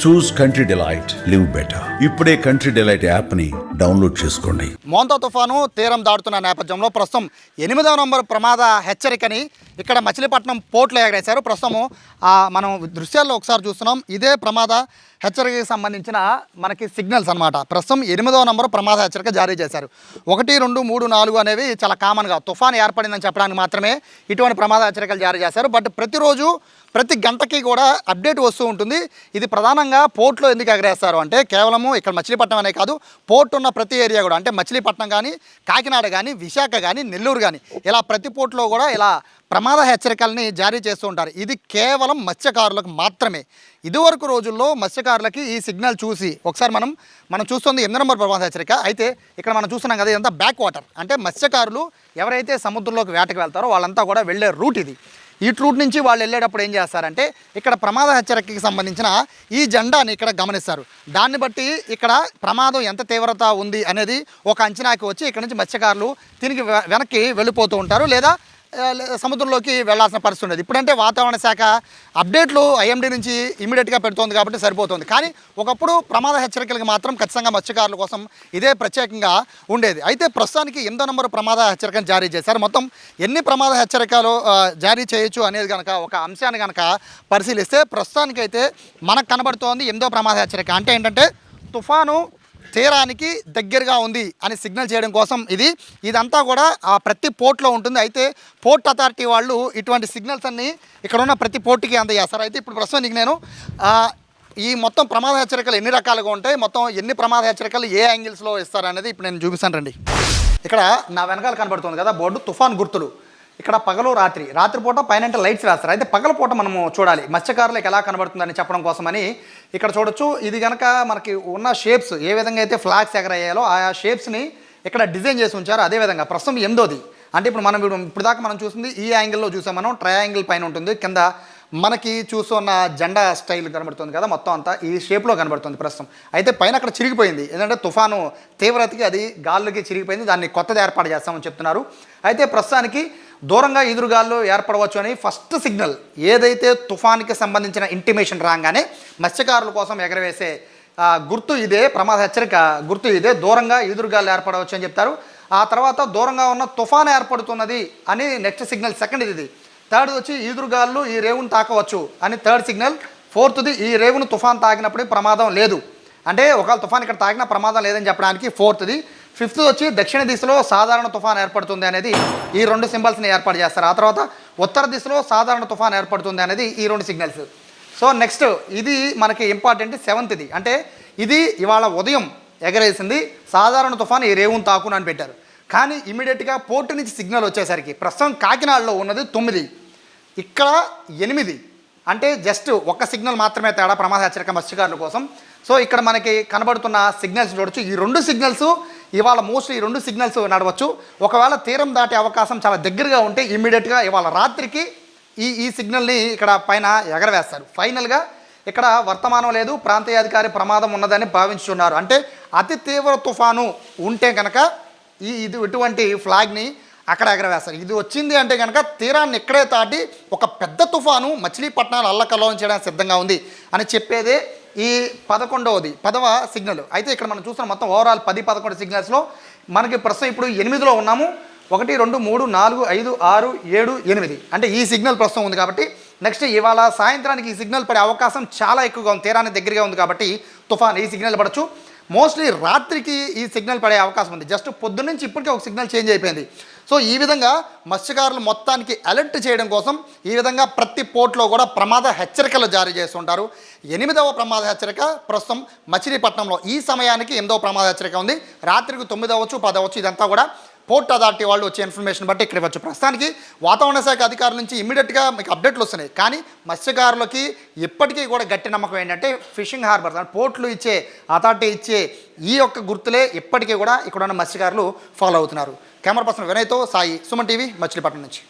చూస్ country delight, live better. ఇప్పుడే country delight app ని download చేసుకోండి. మోంతా తుఫాను తీరం దాటుతున్న నేపథ్యంలో ప్రస్తుతం 8వ నంబర్ ప్రమాద హెచ్చరికని ఇక్కడ మచిలీపట్నం పోర్టులో ఎగరేశారు. ప్రస్తుతం మనం దృశ్యాల్లో ఒకసారి చూస్తున్నాం. ఇదే ప్రమాద హెచ్చరికకి సంబంధించిన మనకి సిగ్నల్స్ అనమాట. ప్రస్తుతం 8వ నంబర్ ప్రమాద హెచ్చరిక జారీ చేశారు. 1, 2, 3, 4 అనేవి చాలా కామన్గా తుఫాను ఏర్పడిందని చెప్పడానికి మాత్రమే ఇటువంటి ప్రమాద హెచ్చరికలు జారీ చేశారు. బట్ ప్రతిరోజు ప్రతి గంటకి కూడా అప్డేట్ వస్తూ ఉంటుంది. ఇది ప్రధానంగా పోర్టులో ఎందుకు ఎగరేస్తారు అంటే కేవలము ఇక్కడ మచిలీపట్నం అనే కాదు, పోర్టు ఉన్న ప్రతి ఏరియా కూడా అంటే మచిలీపట్నం కానీ, కాకినాడ కానీ, విశాఖ కానీ, నెల్లూరు కానీ ఇలా ప్రతి పోర్టులో కూడా ఇలా ప్రమాద హెచ్చరికల్ని జారీ చేస్తూ ఉంటారు. ఇది కేవలం మత్స్యకారులకు మాత్రమే. ఇదివరకు రోజుల్లో మత్స్యకారులకి ఈ సిగ్నల్ చూసి ఒకసారి మనం చూస్తుంది 8వ నంబర్ ప్రమాద హెచ్చరిక. అయితే ఇక్కడ మనం చూస్తున్నాం కదా, ఇదంతా బ్యాక్ వాటర్ అంటే మత్స్యకారులు ఎవరైతే సముద్రంలోకి వేటకు వెళ్తారో వాళ్ళంతా కూడా వెళ్ళే రూట్ ఇది. ఈ రూట్ నుంచి వాళ్ళు వెళ్ళేటప్పుడు ఏం చేస్తారంటే ఇక్కడ ప్రమాద హెచ్చరికకి సంబంధించిన ఈ జెండాని ఇక్కడ గమనిస్తారు. దాన్ని బట్టి ఇక్కడ ప్రమాదం ఎంత తీవ్రత ఉంది అనేది ఒక అంచనాకి వచ్చి ఇక్కడ నుంచి మత్స్యకారులు తిరిగి వెనక్కి వెళ్ళిపోతూ ఉంటారు, లేదా సముద్రంలోకి వెళ్లాల్సిన పరిస్థితి ఉండేది. ఇప్పుడంటే వాతావరణ శాఖ అప్డేట్లు ఐఎండీ నుంచి ఇమీడియట్గా పెడుతోంది కాబట్టి సరిపోతుంది. కానీ ఒకప్పుడు ప్రమాద హెచ్చరికలకు మాత్రం ఖచ్చితంగా మత్స్యకారుల కోసం ఇదే ప్రత్యేకంగా ఉండేది. అయితే ప్రస్తుతానికి 8వ నంబర్ ప్రమాద హెచ్చరికను జారీ చేశారు. మొత్తం ఎన్ని ప్రమాద హెచ్చరికలు జారీ చేయొచ్చు అనేది కనుక ఒక అంశాన్ని కనుక పరిశీలిస్తే ప్రస్తుతానికైతే మనకు కనబడుతోంది 8వ ప్రమాద హెచ్చరిక. అంటే ఏంటంటే తుఫాను తీరానికి దగ్గరగా ఉంది అని సిగ్నల్ చేయడం కోసం ఇదంతా కూడా ప్రతి పోర్ట్లో ఉంటుంది. అయితే పోర్ట్ అథారిటీ వాళ్ళు ఇటువంటి సిగ్నల్స్ అన్నీ ఇక్కడ ఉన్న ప్రతి పోర్టుకి అందజేస్తారు. అయితే ఇప్పుడు ప్రస్తుతానికి నేను ఈ మొత్తం ప్రమాద హెచ్చరికలు ఎన్ని రకాలుగా ఉంటాయి, మొత్తం ఎన్ని ప్రమాద హెచ్చరికలు ఏ యాంగిల్స్లో ఇస్తారనేది ఇప్పుడు నేను చూపిస్తాను రండి. ఇక్కడ నా వెనకాల కనబడుతుంది కదా బోర్డు, తుఫాన్ గుర్తులు. ఇక్కడ పగలు రాత్రిపూట పైన లైట్స్ వేస్తారు. అయితే పగలపూట మనము చూడాలి మత్స్యకారులకు ఎలా కనబడుతుందని చెప్పడం కోసమని ఇక్కడ చూడొచ్చు. ఇది కనుక మనకి ఉన్న షేప్స్ ఏ విధంగా అయితే ఫ్లాగ్స్ ఎగరయ్యాలో ఆ షేప్స్ని ఇక్కడ డిజైన్ చేసి ఉంచారు. అదేవిధంగా ప్రస్తుతం 8వది అంటే ఇప్పుడు దాకా మనం చూసింది ఈ యాంగిల్లో చూసాం. మనం ట్రయాంగిల్ పైన ఉంటుంది, కింద మనకి చూస్తున్న జెండా స్టైల్ కనబడుతుంది కదా, మొత్తం అంతా ఈ షేప్లో కనబడుతుంది ప్రస్తుతం. అయితే పైన అక్కడ చిరిగిపోయింది, ఎందుకంటే తుఫాను తీవ్రతకి అది గాల్లోకి చిరిగిపోయింది, దాన్ని కొత్తది ఏర్పాటు చేస్తామని చెప్తున్నారు. అయితే ప్రస్తుతానికి దూరంగా ఎదురుగాల్లో ఏర్పడవచ్చు అని ఫస్ట్ సిగ్నల్ ఏదైతే తుఫాన్కి సంబంధించిన ఇంటిమేషన్ రాగానే మత్స్యకారుల కోసం ఎగరవేసే గుర్తు ఇదే, ప్రమాద హెచ్చరిక గుర్తు ఇదే, దూరంగా ఎదురుగాలు ఏర్పడవచ్చు అని చెప్తారు. ఆ తర్వాత దూరంగా ఉన్న తుఫాన్ ఏర్పడుతున్నది అని నెక్స్ట్ సిగ్నల్, సెకండ్ ఇది. థర్డ్ వచ్చి ఈదురుగాళ్ళు ఈ రేవును తాకవచ్చు అని థర్డ్ సిగ్నల్. ఫోర్త్ది ఈ రేవును తుఫాన్ తాకినప్పుడు ప్రమాదం లేదు అంటే ఒకవేళ తుఫాన్ ఇక్కడ తాకినా ప్రమాదం లేదని చెప్పడానికి ఫోర్త్ది. ఫిఫ్త్ వచ్చి దక్షిణ దిశలో సాధారణ తుఫాన్ ఏర్పడుతుంది అనేది ఈ 2 సింబల్స్ని ఏర్పాటు చేస్తారు. ఆ తర్వాత ఉత్తర దిశలో సాధారణ తుఫాన్ ఏర్పడుతుంది అనేది ఈ 2 సిగ్నల్స్. సో నెక్స్ట్ ఇది మనకి ఇంపార్టెంట్ 7th అంటే ఇది ఇవాళ ఉదయం ఎగరేసింది సాధారణ తుఫాన్ ఈ రేవును తాకును అని పెట్టారు. కానీ ఇమీడియట్గా పోర్టు నుంచి సిగ్నల్ వచ్చేసరికి ప్రస్తుతం కాకినాడలో ఉన్నది 9, ఇక్కడ 8 అంటే జస్ట్ ఒక సిగ్నల్ మాత్రమే తేడా ప్రమాద హెచ్చరిక మత్స్యకారుల కోసం. సో ఇక్కడ మనకి కనబడుతున్న సిగ్నల్స్ చూడొచ్చు. ఈ 2 సిగ్నల్స్ ఇవాళ మోస్ట్లీ ఈ 2 సిగ్నల్స్ నడవచ్చు. ఒకవేళ తీరం దాటే అవకాశం చాలా దగ్గరగా ఉంటే ఇమ్మీడియట్గా ఇవాళ రాత్రికి ఈ సిగ్నల్ని ఇక్కడ పైన ఎగరవేస్తారు. ఫైనల్గా ఇక్కడ వర్తమానం లేదు, ప్రాంతీయాధికారి ప్రమాదం ఉన్నదని భావించుతున్నారు. అంటే అతి తీవ్ర తుఫాను ఉంటే కనుక ఇటువంటి ఫ్లాగ్ని అక్కడ ఎగరవేస్తారు. ఇది వచ్చింది అంటే కనుక తీరాన్ని ఇక్కడే దాటి ఒక పెద్ద తుఫాను మచిలీపట్నాలు అల్లకల్లోలం చేయడానికి సిద్ధంగా ఉంది అని చెప్పేదే ఈ 10వ సిగ్నల్. అయితే ఇక్కడ మనం చూస్తున్న మొత్తం ఓవరాల్ 10-11 సిగ్నల్స్లో మనకి ప్రస్తుతం ఇప్పుడు 8లో ఉన్నాము. 1, 2, 3, 4, 5, 6, 7, 8 అంటే ఈ సిగ్నల్ ప్రస్తుతం ఉంది. కాబట్టి నెక్స్ట్ ఇవాళ సాయంత్రానికి ఈ సిగ్నల్ పడే అవకాశం చాలా ఎక్కువగా ఉంది, తీరానికి దగ్గరగా ఉంది కాబట్టి తుఫాన్ ఈ సిగ్నల్ పడవచ్చు. మోస్ట్లీ రాత్రికి ఈ సిగ్నల్ పడే అవకాశం ఉంది. జస్ట్ పొద్దున్నుంచి ఇప్పటికే ఒక సిగ్నల్ చేంజ్ అయిపోయింది. సో ఈ విధంగా మత్స్యకారులు మొత్తానికి అలర్ట్ చేయడం కోసం ఈ విధంగా ప్రతి పోర్ట్లో కూడా ప్రమాద హెచ్చరికలు జారీ చేస్తుంటారు. 8వ ప్రమాద హెచ్చరిక ప్రస్తుతం మచిలీపట్నంలో ఈ సమయానికి 8వ ప్రమాద హెచ్చరిక ఉంది. రాత్రికి 9 అవ్వచ్చు, 10 అవ్వచ్చు. ఇదంతా కూడా పోర్ట్ అథారిటీ వాళ్ళు వచ్చే ఇన్ఫర్మేషన్ బట్టి ఇక్కడ ఇవ్వచ్చు. ప్రస్తుతానికి వాతావరణ శాఖ అధికారుల నుంచి ఇమీడియట్గా మీకు అప్డేట్లు వస్తున్నాయి. కానీ మత్స్యకారులకి ఇప్పటికీ కూడా గట్టి నమ్మకం ఏంటంటే ఫిషింగ్ హార్బర్స్ పోర్ట్లు ఇచ్చే అథారిటీ ఇచ్చే ఈ యొక్క గుర్తులే ఇప్పటికీ కూడా ఇక్కడ ఉన్న మత్స్యకారులు ఫాలో అవుతున్నారు. కెమెరా పర్సన్ వినయ్తో సాయి, సుమన్ టీవీ, మచిలీపట్నం నుంచి.